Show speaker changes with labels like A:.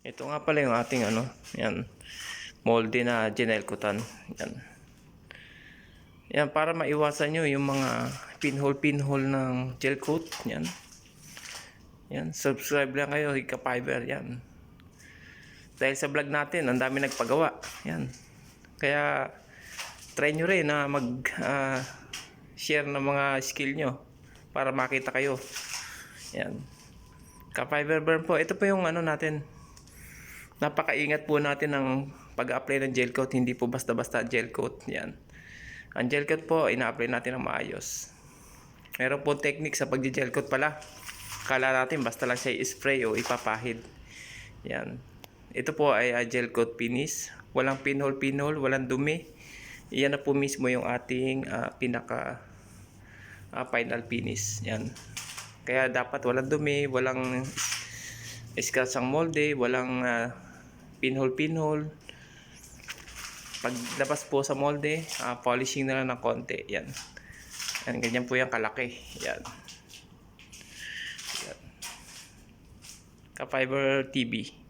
A: Ito nga pala yung ating yan, molde na ginelkutan. Yan. Yan, para maiwasan nyo yung mga pinhole ng gel coat. Yan. Yan, subscribe lang kayo, Hika Fiber. Yan. Dahil sa vlog natin, ang dami nagpagawa. Yan. Kaya, try nyo rin na share ng mga skill nyo para makita kayo. Yan. Ka-fiber burn po. Ito po yung natin. Napakaingat po natin ng pag-apply ng gel coat. Hindi po basta-basta gel coat. Yan. Ang gel coat po, ina-apply natin ng maayos. Meron po technique sa pag-gel coat pala. Kala natin basta lang siya i-spray o ipapahid. Yan. Ito po ay gel coat finish. Walang pinhole, walang dumi. Iyan na po mismo yung ating pinaka final finish. Yan. Kaya dapat walang dumi, walang scratch ang molde, walang pinhole. Paglabas po sa molde, polishing na lang ng konti. Yan. Yan, ganyan po yung kalaki. Yan. Yan. Ka-Fiber TV.